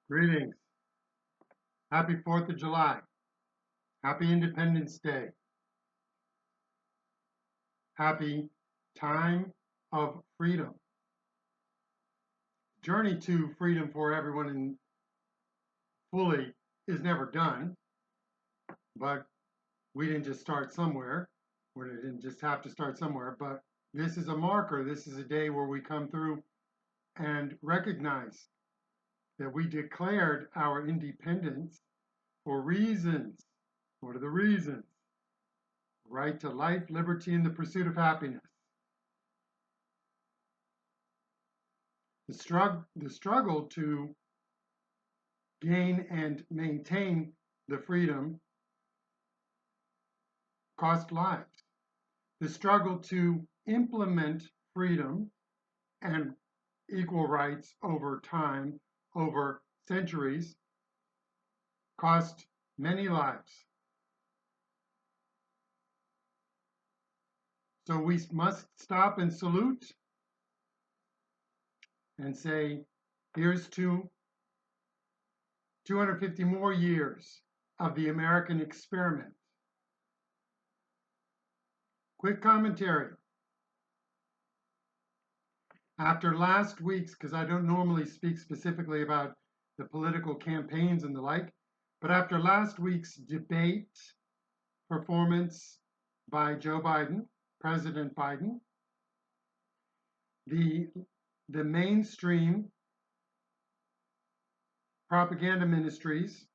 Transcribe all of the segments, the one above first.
Greetings. Happy 4th of July. Happy Independence Day. Happy time of freedom. Journey to freedom for everyone and fully is never done, but we didn't just start somewhere. We didn't just have to start somewhere, but this is a marker. This is a day where we come through and recognize that we declared our independence for reasons. What are the reasons? Right to life, liberty, and the pursuit of happiness. The struggle to gain and maintain the freedom cost lives. The struggle to implement freedom and equal rights over time, over centuries, cost many lives. So we must stop and salute and say, here's to 250 more years of the American experiment. Quick commentary. After last week's, because I don't normally speak specifically about the political campaigns and the like, but after last week's debate performance by Joe Biden, President Biden, the mainstream propaganda ministries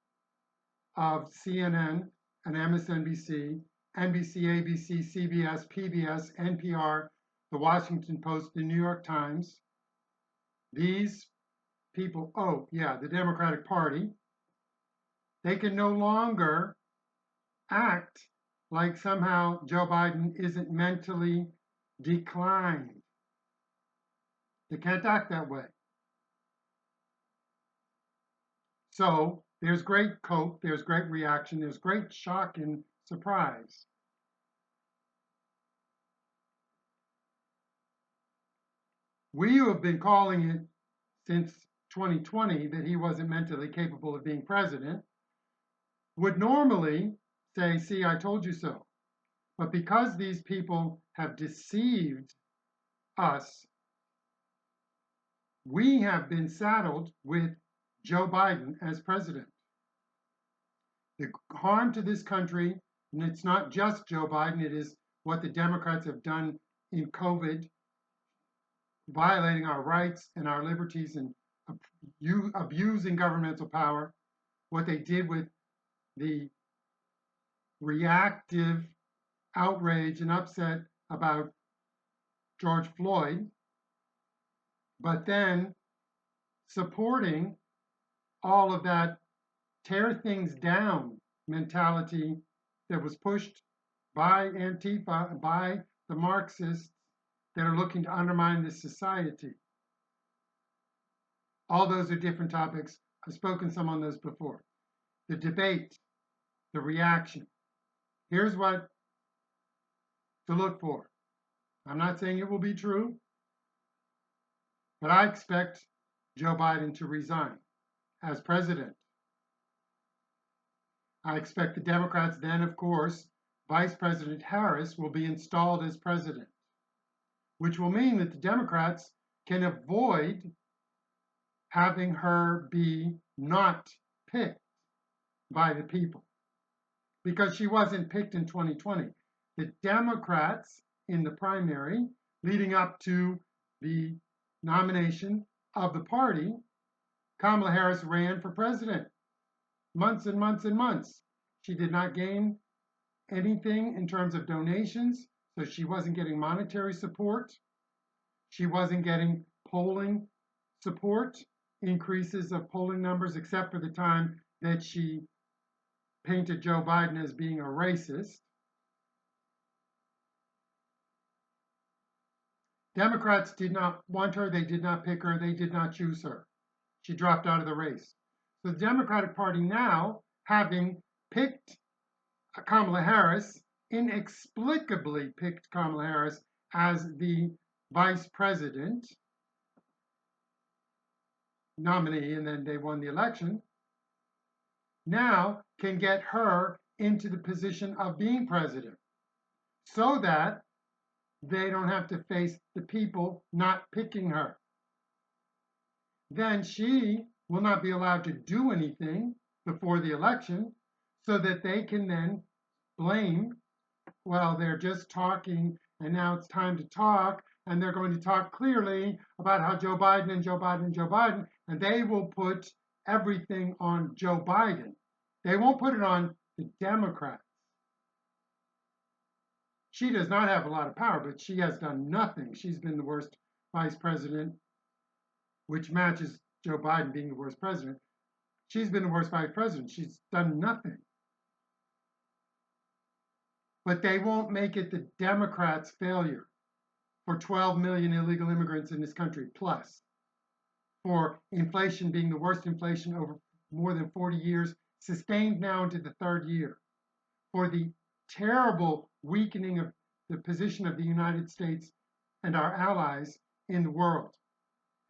of CNN and MSNBC, NBC, ABC, CBS, PBS, NPR, the Washington Post, the New York Times, these people, the Democratic Party, they can no longer act like somehow Joe Biden isn't mentally declined. They can't act that way. So there's great cope, there's great reaction, there's great shock and surprise. We have been calling it since 2020 that he wasn't mentally capable of being president, would normally say, see, I told you so. But because these people have deceived us, we have been saddled with Joe Biden as president. The harm to this country, and it's not just Joe Biden, it is what the Democrats have done in COVID, violating our rights and our liberties and abusing governmental power, what they did with the reactive outrage and upset about George Floyd, but then supporting all of that tear things down mentality that was pushed by Antifa, by the Marxists that are looking to undermine this society. All those are different topics. I've spoken some on those before. The debate, the reaction. Here's what to look for. I'm not saying it will be true, but I expect Joe Biden to resign as president. I expect the Democrats then, of course, Vice President Harris will be installed as president, which will mean that the Democrats can avoid having her be not picked by the people because she wasn't picked in 2020. The Democrats in the primary leading up to the nomination of the party, Kamala Harris ran for president months and months and months. She did not gain anything in terms of donations, so she wasn't getting monetary support. She wasn't getting polling support, increases of polling numbers, except for the time that she painted Joe Biden as being a racist. Democrats did not want her, they did not pick her, they did not choose her. She dropped out of the race. So the Democratic Party now, having picked Kamala Harris, inexplicably picked Kamala Harris as the vice president, nominee and then they won the election, now can get her into the position of being president so that they don't have to face the people not picking her. Then she will not be allowed to do anything before the election so that they can then blame, well, they're just talking and now it's time to talk, and they're going to talk clearly about how Joe Biden and Joe Biden and Joe Biden, and they will put everything on Joe Biden. They won't put it on the Democrats. She does not have a lot of power, but she has done nothing. She's been the worst vice president, which matches Joe Biden being the worst president. She's been the worst vice president. She's done nothing. But they won't make it the Democrats' failure for 12 million illegal immigrants in this country, plus for inflation being the worst inflation over more than 40 years, sustained now into the third year, for the terrible weakening of the position of the United States and our allies in the world,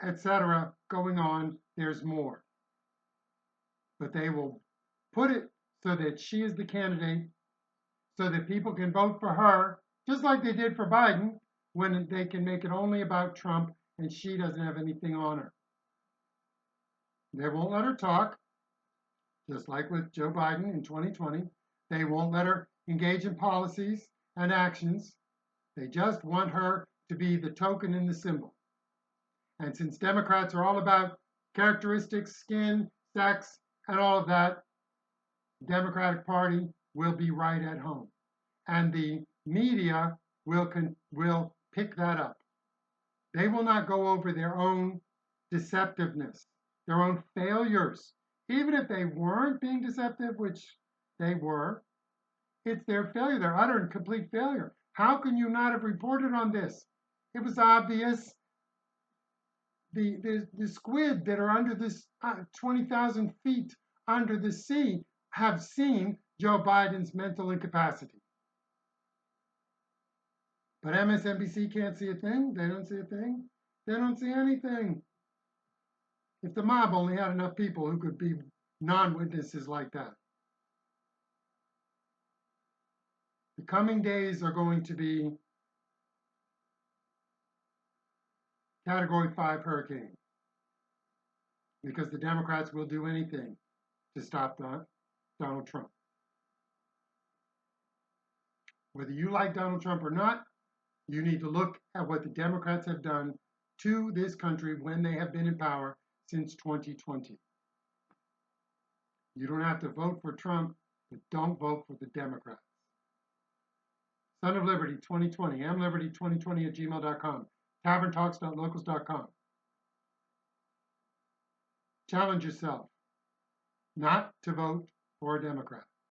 etc. Going on, there's more. But they will put it so that she is the candidate, so that people can vote for her, just like they did for Biden, when they can make it only about Trump and she doesn't have anything on her. They won't let her talk, just like with Joe Biden in 2020. They won't let her engage in policies and actions. They just want her to be the token and the symbol. And since Democrats are all about characteristics, skin, sex, and all of that, the Democratic Party will be right at home. And the media will pick that up. They will not go over their own deceptiveness, their own failures. Even if they weren't being deceptive, which they were, it's their failure, their utter and complete failure. How can you not have reported on this? It was obvious. The squid that are under this 20,000 feet under the sea have seen Joe Biden's mental incapacity. But MSNBC can't see a thing. They don't see a thing. They don't see anything. If the mob only had enough people who could be non-witnesses like that. The coming days are going to be Category 5 hurricane, because the Democrats will do anything to stop Donald Trump. Whether you like Donald Trump or not, you need to look at what the Democrats have done to this country when they have been in power since 2020. You don't have to vote for Trump, but don't vote for the Democrats. Son of Liberty 2020, amliberty2020@gmail.com, taverntalks.locals.com. Challenge yourself not to vote for a Democrat.